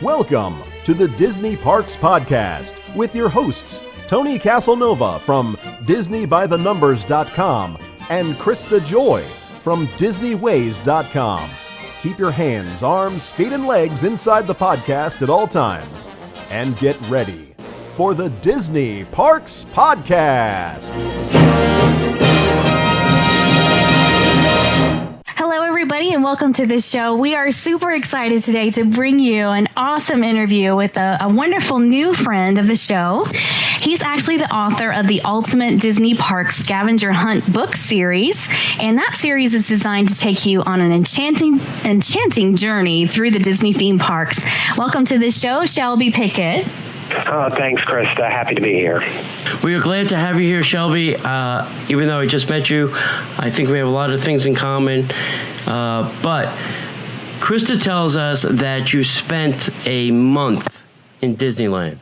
Welcome to the Disney Parks Podcast with your hosts, Tony Casanova from DisneyByTheNumbers.com and Krista Joy from DisneyWays.com. Keep your hands, arms, feet, and legs inside the podcast at all times. And get ready for the Disney Parks Podcast. Hello, everybody, and welcome to the show. We are super excited today to bring you an awesome interview with a wonderful new friend of the show. He's actually the author of the Ultimate Disney Parks Scavenger Hunt book series, and that series is designed to take you on an enchanting journey through the Disney theme parks. Welcome to the show, Shelby Pickett. Oh, thanks, Krista. Happy to be here. We are glad to have you here, Shelby. Even though I just met you, I think we have a lot of things in common. But Krista tells us that you spent a month in Disneyland.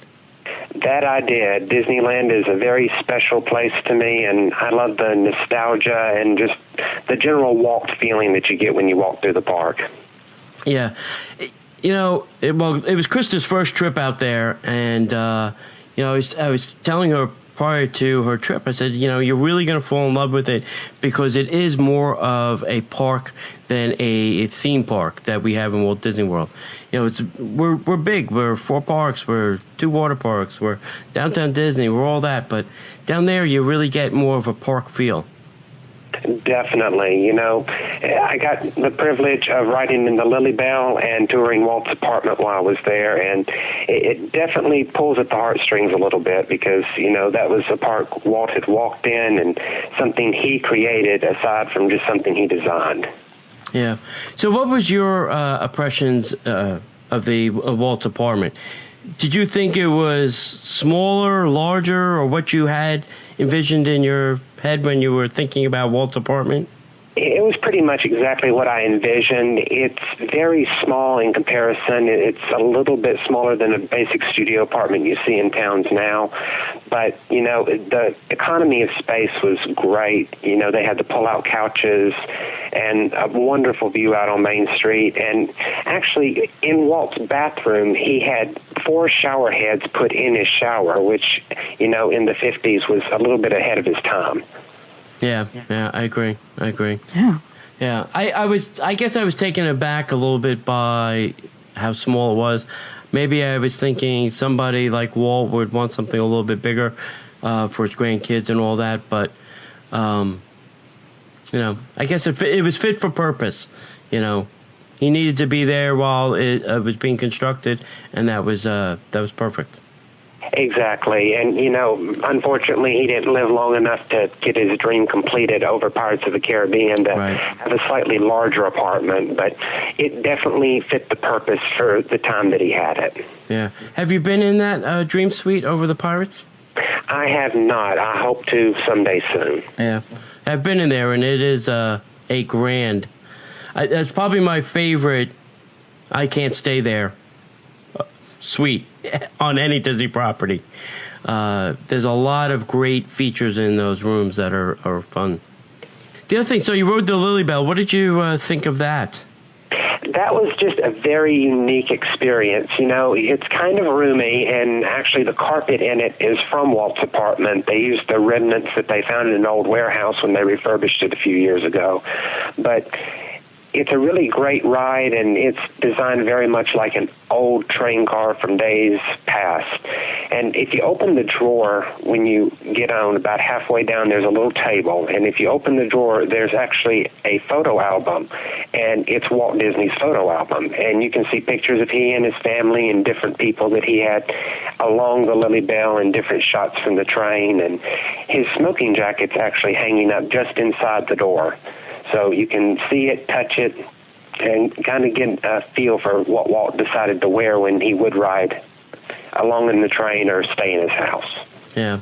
That I did. Disneyland is a very special place to me, and I love the nostalgia and just the general walked feeling that you get when you walk through the park. Yeah. You know, it was Krista's first trip out there, and I was telling her prior to her trip, I said, you're really going to fall in love with it because it is more of a park than a theme park that we have in Walt Disney World. We're big. We're 4 parks. We're 2 water parks. We're Downtown Disney. We're all that, but down there you really get more of a park feel. Definitely. I got the privilege of riding in the Lily Bell and touring Walt's apartment while I was there, and it definitely pulls at the heartstrings a little bit because, that was a park Walt had walked in and something he created aside from just something he designed. Yeah. So what was your impressions of Walt's apartment? Did you think it was smaller, larger, or what you had envisioned in your head when you were thinking about Walt's apartment? It was pretty much exactly what I envisioned. It's very small in comparison. It's a little bit smaller than a basic studio apartment you see in towns now. But, the economy of space was great. They had the pull-out couches and a wonderful view out on Main Street. And actually, in Walt's bathroom, he had 4 shower heads put in his shower, which, in the 50s was a little bit ahead of his time. Yeah, I agree. Yeah. I guess I was taken aback a little bit by how small it was. Maybe I was thinking somebody like Walt would want something a little bit bigger for his grandkids and all that. But, I guess it was fit for purpose. He needed to be there while it was being constructed, and that was perfect. Exactly. And, unfortunately, he didn't live long enough to get his dream completed over Pirates of the Caribbean to have a slightly larger apartment. But it definitely fit the purpose for the time that he had it. Yeah. Have you been in that dream suite over the Pirates? I have not. I hope to someday soon. Yeah. I've been in there, and it is a grand. That's probably my favorite I Can't Stay There suite on any Disney property. There's a lot of great features in those rooms that are fun. The other thing, so you rode the Lily Bell. What did you think of that? That was just a very unique experience. It's kind of roomy, and actually the carpet in it is from Walt's apartment. They used the remnants that they found in an old warehouse when they refurbished it a few years ago. But it's a really great ride, and it's designed very much like an old train car from days past. And if you open the drawer, when you get on about halfway down, there's a little table. And if you open the drawer, there's actually a photo album, and it's Walt Disney's photo album. And you can see pictures of he and his family and different people that he had along the Lily Bell and different shots from the train. And his smoking jacket's actually hanging up just inside the door. So you can see it, touch it, and kind of get a feel for what Walt decided to wear when he would ride along in the train or stay in his house. Yeah.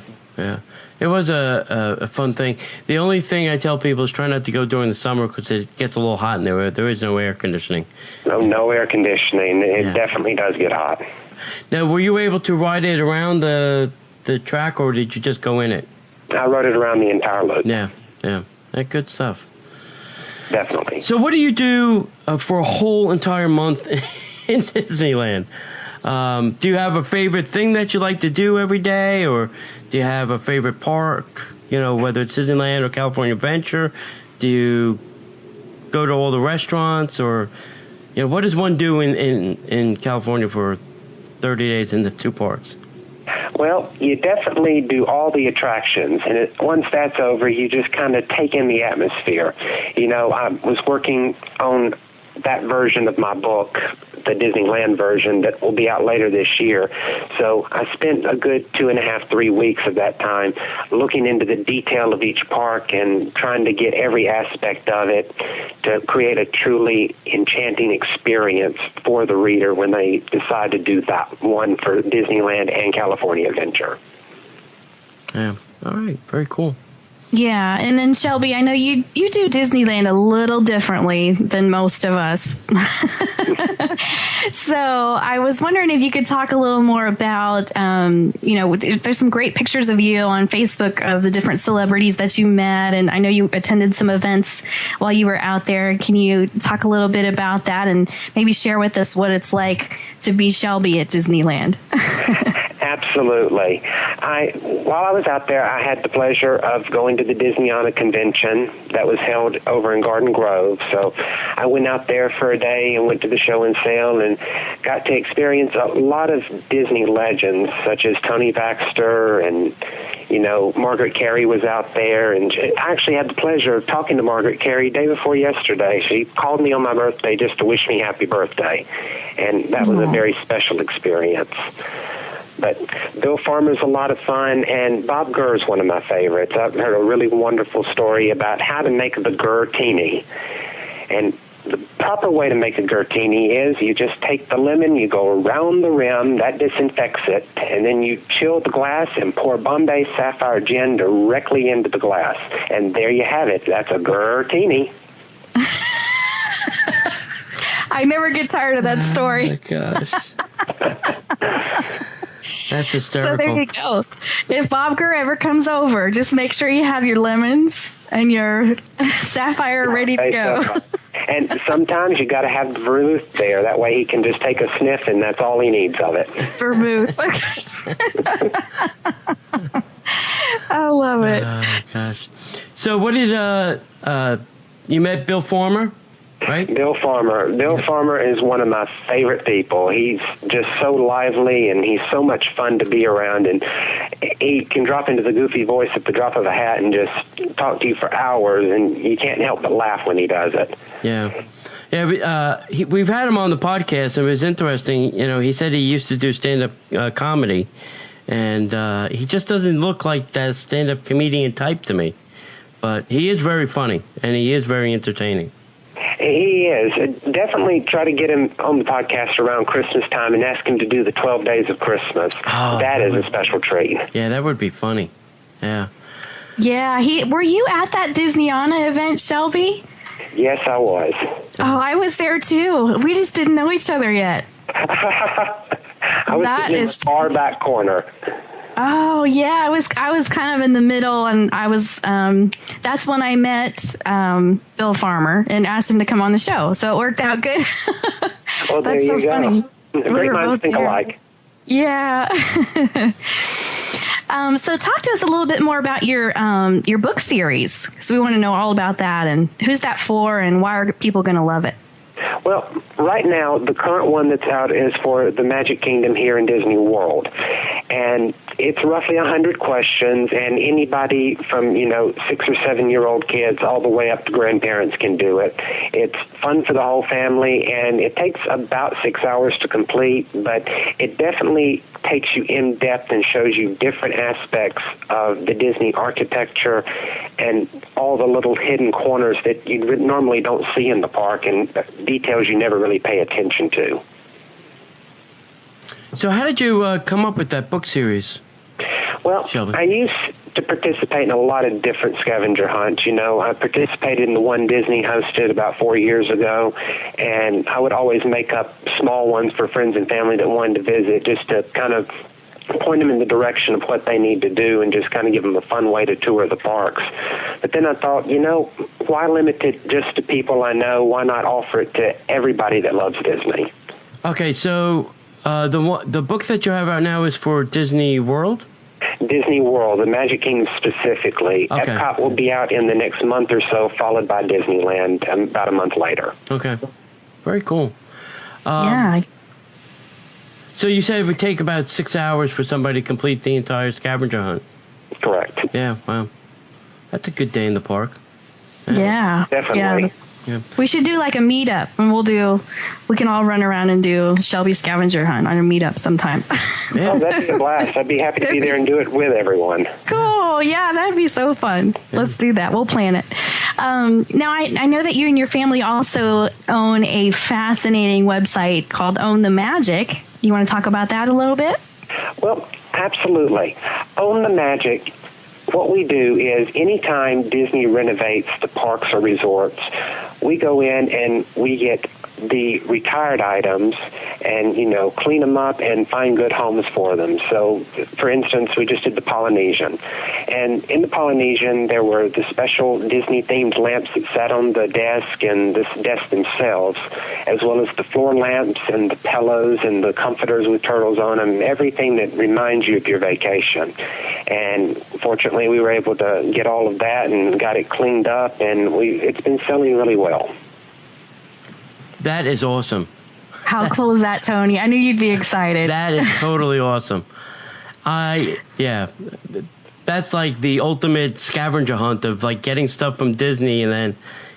It was a fun thing. The only thing I tell people is try not to go during the summer because it gets a little hot in there. There is no air conditioning. No air conditioning. It definitely does get hot. Now, were you able to ride it around the track, or did you just go in it? I rode it around the entire loop. Yeah. Good stuff. Definitely. So what do you do for a whole entire month in Disneyland. Do you have a favorite thing that you like to do every day, or do you have a favorite park? You know, whether it's Disneyland or California Adventure, do you go to all the restaurants, or you know, what does one do in California for 30 days in the two parks? Well, you definitely do all the attractions, and once that's over, you just kind of take in the atmosphere. You know, I was working on that version of my book, the Disneyland version, that will be out later this year. So I spent a good 2.5, 3 weeks of that time looking into the detail of each park and trying to get every aspect of it to create a truly enchanting experience for the reader when they decide to do that one for Disneyland and California Adventure. Yeah. All right. Very cool. Yeah, and then Shelby, I know you do Disneyland a little differently than most of us. So I was wondering if you could talk a little more about, you know, there's some great pictures of you on Facebook of the different celebrities that you met, and I know you attended some events while you were out there. Can you talk a little bit about that and maybe share with us what it's like to be Shelby at Disneyland? Absolutely. While I was out there, I had the pleasure of going to the Disneyana convention that was held over in Garden Grove. So I went out there for a day and went to the show and sale and got to experience a lot of Disney legends, such as Tony Baxter and, you know, Margaret Carrie was out there. And I actually had the pleasure of talking to Margaret Carrie day before yesterday. She called me on my birthday just to wish me happy birthday. And that was a very special experience. But Bill Farmer's a lot of fun, and Bob Gurr's one of my favorites. I've heard a really wonderful story about how to make the Gurrtini. And the proper way to make a Gurrtini is you just take the lemon, you go around the rim, that disinfects it, and then you chill the glass and pour Bombay Sapphire Gin directly into the glass. And there you have it. That's a Gurrtini. I never get tired of that story. Oh, my gosh. That's hysterical. So there you go. If Bob Gurr ever comes over, just make sure you have your lemons and your sapphire ready to go. And sometimes you got to have the vermouth there. That way he can just take a sniff, and that's all he needs of it. Vermouth. I love it. Gosh. So what did you met Bill Farmer? Right? Bill Farmer. Bill Farmer is one of my favorite people. He's just so lively, and he's so much fun to be around, and he can drop into the goofy voice at the drop of a hat and just talk to you for hours, and you can't help but laugh when he does it. Yeah. Yeah, we've had him on the podcast, and it was interesting. You know, he said he used to do stand-up comedy, and he just doesn't look like that stand-up comedian type to me. But he is very funny, and he is very entertaining. He is. Definitely try to get him on the podcast around Christmas time and ask him to do the 12 Days of Christmas. Oh, that is a special treat. Yeah, that would be funny. Yeah. Yeah. Were you at that Disneyana event, Shelby? Yes, I was. Oh, I was there too. We just didn't know each other yet. I was sitting in the far back corner. Oh yeah, I was kind of in the middle, and I was that's when I met Bill Farmer and asked him to come on the show. So it worked out good. Well, that's so funny. Great minds think alike. Yeah. So talk to us a little bit more about your book series, because we want to know all about that and who's that for and why are people going to love it. Well, right now, the current one that's out is for the Magic Kingdom here in Disney World. And it's roughly 100 questions, and anybody from, 6 or 7 year old kids all the way up to grandparents can do it. It's fun for the whole family, and it takes about 6 hours to complete, but it definitely takes you in depth and shows you different aspects of the Disney architecture and all the little hidden corners that you normally don't see in the park and details you never really pay attention to. So how did you come up with that book series? Well, Shelby? I used to participate in a lot of different scavenger hunts. I participated in the one Disney hosted about 4 years ago, and I would always make up small ones for friends and family that wanted to visit just to kind of point them in the direction of what they need to do and just kind of give them a fun way to tour the parks. But then I thought, why limit it just to people I know? Why not offer it to everybody that loves Disney? Okay, so the book that you have out now is for Disney World? Disney World, the Magic Kingdom specifically. Okay. Epcot will be out in the next month or so, followed by Disneyland about a month later. Okay. Very cool. Yeah. So you said it would take about 6 hours for somebody to complete the entire scavenger hunt. Correct. Yeah, wow. That's a good day in the park. Yeah. Definitely. Yeah. We should do like a meetup, and we can all run around and do Shelby Scavenger Hunt on a meetup sometime. Oh, that'd be a blast. I'd be happy to be there and do it with everyone. Cool. Yeah, that'd be so fun. Let's do that. We'll plan it. Now, I know that you and your family also own a fascinating website called Own the Magic. You want to talk about that a little bit? Well, absolutely. Own the Magic. What we do is anytime Disney renovates the parks or resorts, we go in and we get the retired items and, clean them up and find good homes for them. So, for instance, we just did the Polynesian. And in the Polynesian, there were the special Disney-themed lamps that sat on the desk and the desk themselves, as well as the floor lamps and the pillows and the comforters with turtles on them, everything that reminds you of your vacation. And fortunately, we were able to get all of that and got it cleaned up, and it's been selling really well. That is awesome. How cool is that, Tony? I knew you'd be excited. That is totally awesome. That's like the ultimate scavenger hunt of like getting stuff from Disney and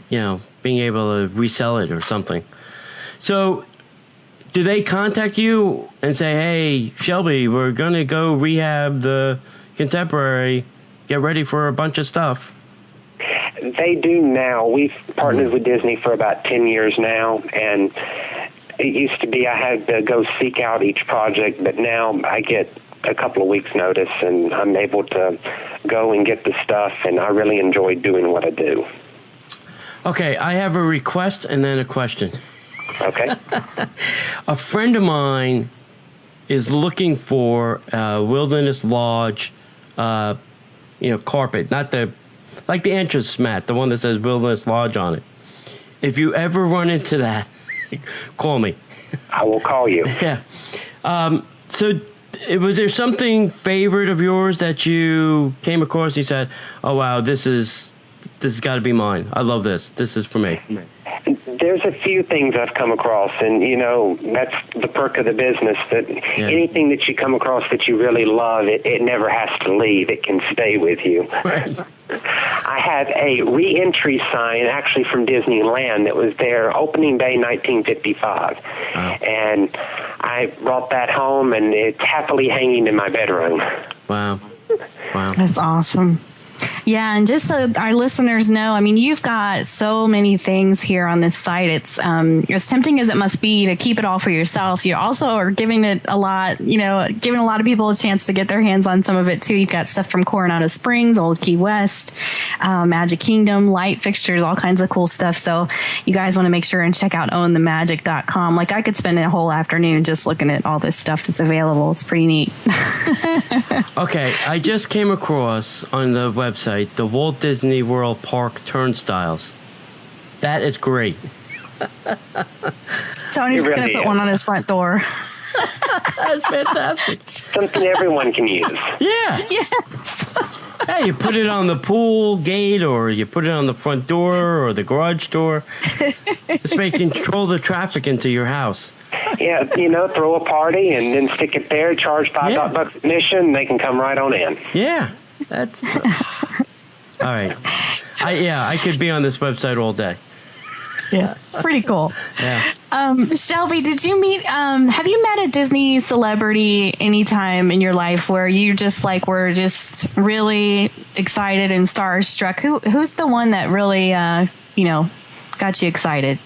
then, being able to resell it or something. So do they contact you and say, hey, Shelby, we're going to go rehab the Contemporary, get ready for a bunch of stuff? They do now. We've partnered with Disney for about 10 years now, and it used to be I had to go seek out each project, but now I get a couple of weeks' notice, and I'm able to go and get the stuff, and I really enjoy doing what I do. Okay, I have a request and then a question. Okay. A friend of mine is looking for a Wilderness Lodge, carpet, not the entrance mat, the one that says Wilderness Lodge on it. If you ever run into that, call me. I will call you. Yeah. So was there something favorite of yours that you came across and you said, oh, wow, this has got to be mine. I love this. This is for me. There's a few things I've come across, and, that's the perk of the business, that anything that you come across that you really love, it never has to leave. It can stay with you. Right. I have a Reentry Sign, actually from Disneyland, that was there opening day 1955. Wow. And I brought that home, and it's happily hanging in my bedroom. Wow. That's awesome. Yeah, and just so our listeners know, you've got so many things here on this site. It's as tempting as it must be to keep it all for yourself. You also are giving it a lot, giving a lot of people a chance to get their hands on some of it too. You've got stuff from Coronado Springs, Old Key West, Magic Kingdom, light fixtures, all kinds of cool stuff. So you guys want to make sure and check out ownthemagic.com. Like I could spend a whole afternoon just looking at all this stuff that's available. It's pretty neat. Okay, I just came across on the website the Walt Disney World Park turnstiles. That is great. Tony's going to put one on his front door. That's fantastic. Something everyone can use. Yeah. Yes. Hey, you put it on the pool gate, or you put it on the front door or the garage door. This way you can control the traffic into your house. Yeah, throw a party and then stick it there, charge $5 admission, they can come right on in. Yeah. That's all right. I could be on this website all day. Yeah, pretty cool. Yeah. Shelby, did you have you met a Disney celebrity anytime in your life where you were just really excited and starstruck? Who's the one that really, got you excited?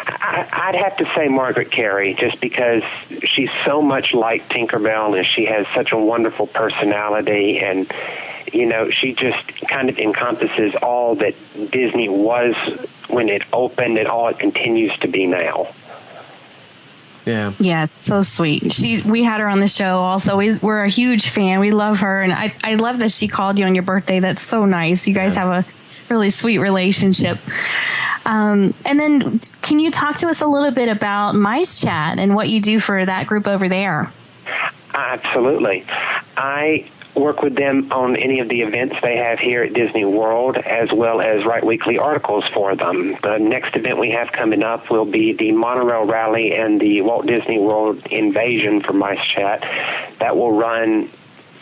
I'd have to say Margaret Carrie, just because she's so much like Tinkerbell and she has such a wonderful personality, and she just kind of encompasses all that Disney was when it opened and all it continues to be now. Yeah. Yeah, it's so sweet. We had her on the show also. We're a huge fan. We love her, and I love that she called you on your birthday. That's so nice. You guys have a really sweet relationship. And then can you talk to us a little bit about Mice Chat and what you do for that group over there? Absolutely. I work with them on any of the events they have here at Disney World, as well as write weekly articles for them. The next event we have coming up will be the Monorail Rally and the Walt Disney World Invasion for Mice Chat. That will run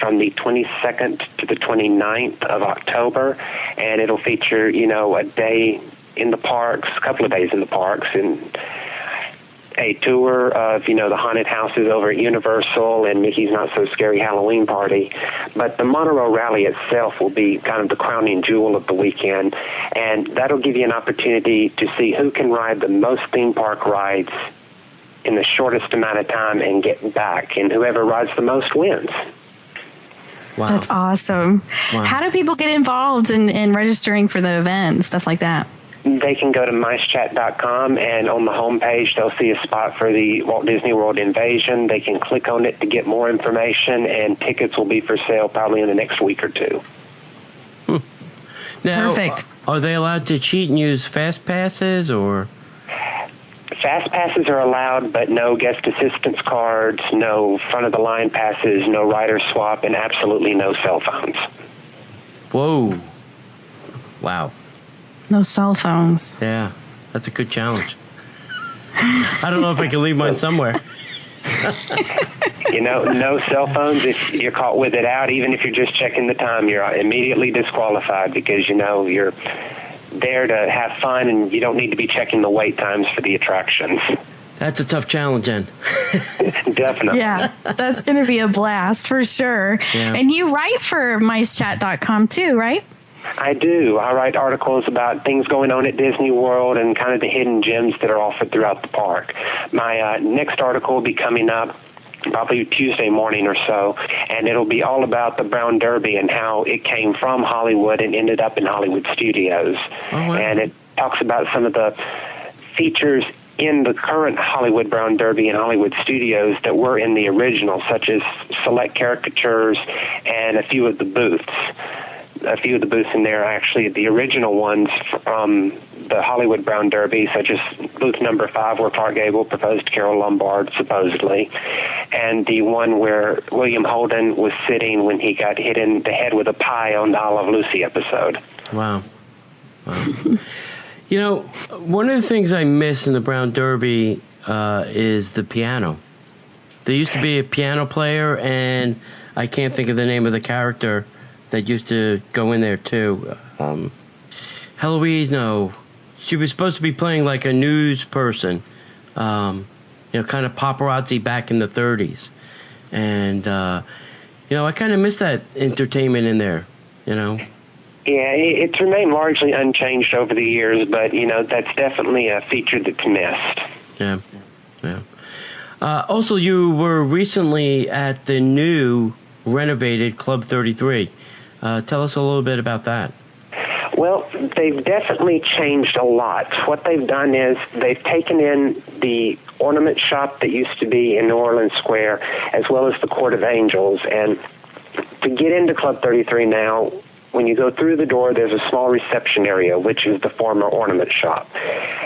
from the 22nd to the 29th of October, and it'll feature, a day in the parks, a couple of days in the parks, and a tour of, the haunted houses over at Universal and Mickey's Not So Scary Halloween Party. But the Monorail Rally itself will be kind of the crowning jewel of the weekend, and that'll give you an opportunity to see who can ride the most theme park rides in the shortest amount of time and get back, and whoever rides the most wins. Wow. That's awesome. Wow. How do people get involved in registering for the event and stuff like that? They can go to micechat.com, and on the homepage, they'll see a spot for the Walt Disney World Invasion. They can click on it to get more information, and tickets will be for sale probably in the next week or two. Now, Perfect. Are they allowed to cheat and use fast passes, or? Fast passes are allowed, but no guest assistance cards, no front-of-the-line passes, no rider swap, and absolutely no cell phones. Whoa. Wow. No cell phones. Yeah, that's a good challenge. I don't know if I can leave mine somewhere. No cell phones. If you're caught with it out, even if you're just checking the time, you're immediately disqualified because, you're there to have fun and you don't need to be checking the wait times for the attractions. That's a tough challenge, then. Definitely. Yeah, that's going to be a blast for sure. Yeah. And you write for micechat.com too, right? I do. I write articles about things going on at Disney World and kind of the hidden gems that are offered throughout the park. My next article will be coming up probably Tuesday morning or so, and it'll be all about the Brown Derby and how it came from Hollywood and ended up in Hollywood Studios. Oh, wow. And it talks about some of the features in the current Hollywood Brown Derby and Hollywood Studios that were in the original, such as select caricatures and a few of the booths. A few of the booths in there are actually the original ones from the Hollywood Brown Derby, such as booth number 5, where Clark Gable proposed to Carole Lombard, supposedly, and the one where William Holden was sitting when he got hit in the head with a pie on the I Love Lucy episode. Wow. One of the things I miss in the Brown Derby is the piano. There used to be a piano player, and I can't think of the name of the character that used to go in there too. Heloise, no. She was supposed to be playing like a news person, kind of paparazzi back in the 30s. And, I kind of miss that entertainment in there, Yeah, it's remained largely unchanged over the years, but, that's definitely a feature that's missed. Yeah. Also, you were recently at the new renovated Club 33. Tell us a little bit about that. Well, they've definitely changed a lot. What they've done is they've taken in the ornament shop that used to be in New Orleans Square, as well as the Court of Angels. And to get into Club 33 now, when you go through the door, there's a small reception area, which is the former ornament shop.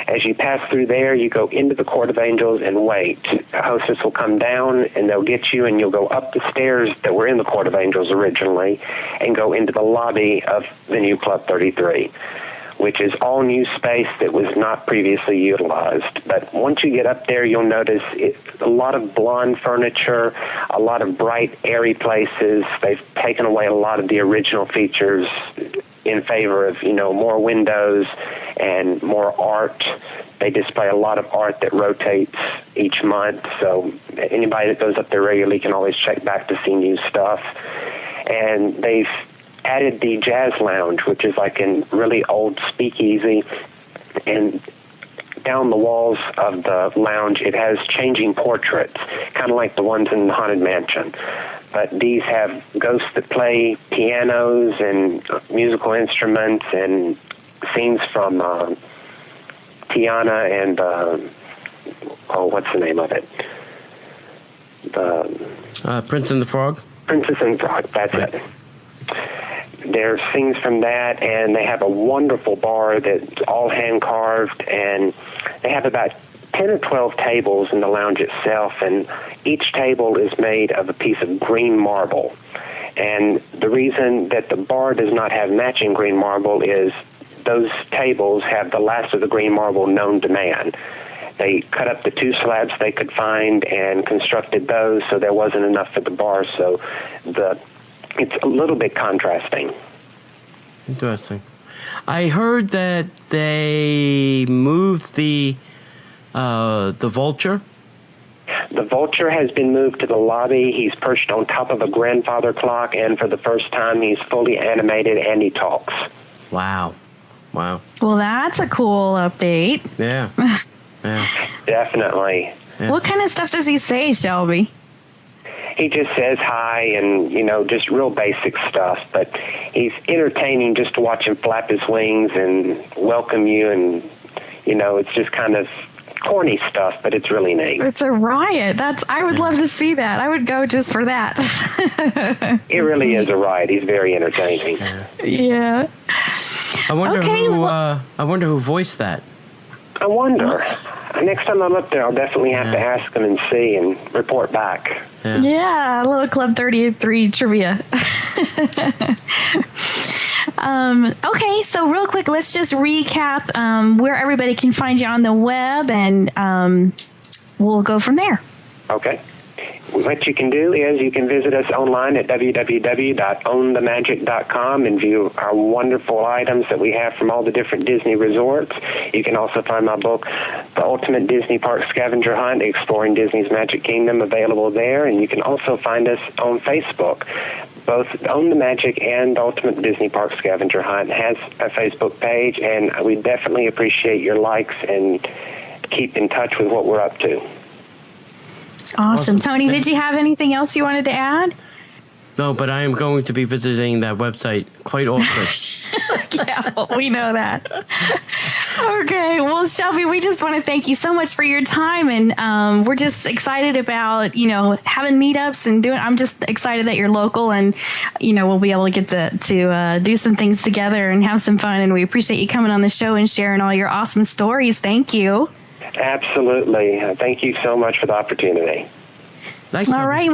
As you pass through there, you go into the Court of Angels and wait. A hostess will come down, and they'll get you, and you'll go up the stairs that were in the Court of Angels originally and go into the lobby of the new Club 33, which is all new space that was not previously utilized. But once you get up there, you'll notice a lot of blonde furniture, a lot of bright, airy places. They've taken away a lot of the original features in favor of, more windows and more art. They display a lot of art that rotates each month, so anybody that goes up there regularly can always check back to see new stuff. And they've added the Jazz Lounge, which is like a really old speakeasy, and down the walls of the lounge it has changing portraits, kind of like the ones in the Haunted Mansion. But these have ghosts that play pianos and musical instruments and scenes from Tiana and, what's the name of it? Prince and the Frog? Princess and the Frog, that's right. it. there's things from that, and they have a wonderful bar that's all hand-carved, and they have about 10 or 12 tables in the lounge itself, and each table is made of a piece of green marble. And the reason that the bar does not have matching green marble is those tables have the last of the green marble known to man. They cut up the 2 slabs they could find and constructed those, so there wasn't enough for the bar, so it's a little bit contrasting. Interesting. I heard that they moved the vulture. The vulture has been moved to the lobby. He's perched on top of a grandfather clock, and for the first time, he's fully animated and he talks. Wow. Well, that's a cool update. Yeah. Yeah. Definitely. Yeah. What kind of stuff does he say, Shelby? He just says hi and, just real basic stuff, but he's entertaining just to watch him flap his wings and welcome you, and, it's just kind of corny stuff, but it's really neat. It's a riot. I would love to see that. I would go just for that. It really is a riot. He's very entertaining. Yeah. I wonder who voiced that. I wonder. Next time I'm up there, I'll definitely have to ask him and see and report back. Yeah, a little Club 33 trivia. Okay, so real quick, let's just recap where everybody can find you on the web, and we'll go from there. Okay. What you can do is you can visit us online at www.ownthemagic.com and view our wonderful items that we have from all the different Disney resorts. You can also find my book, The Ultimate Disney Park Scavenger Hunt, Exploring Disney's Magic Kingdom, available there. And you can also find us on Facebook. Both Own the Magic and Ultimate Disney Park Scavenger Hunt has a Facebook page, and we definitely appreciate your likes and keep in touch with what we're up to. Awesome. Tony, did you have anything else you wanted to add? No, but I am going to be visiting that website quite often. Yeah, well, we know that. Okay. Well, Shelby, we just want to thank you so much for your time. And we're just excited about, having meetups and I'm just excited that you're local, and, we'll be able to get to do some things together and have some fun. And we appreciate you coming on the show and sharing all your awesome stories. Thank you. Absolutely. Thank you so much for the opportunity. All right.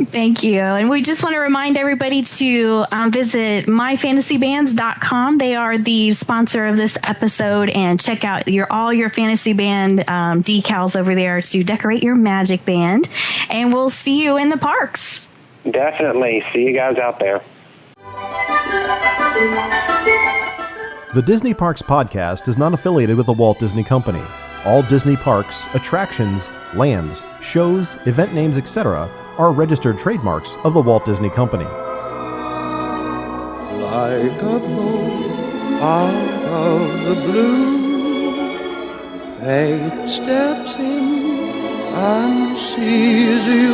Thank you. And we just want to remind everybody to visit myfantasybands.com. They are the sponsor of this episode, and check out all your fantasy band decals over there to decorate your magic band. And we'll see you in the parks. Definitely. See you guys out there. The Disney Parks podcast is not affiliated with the Walt Disney Company. All Disney parks, attractions, lands, shows, event names, etc. are registered trademarks of the Walt Disney Company. Like a bolt out of the blue, fate steps in and sees you.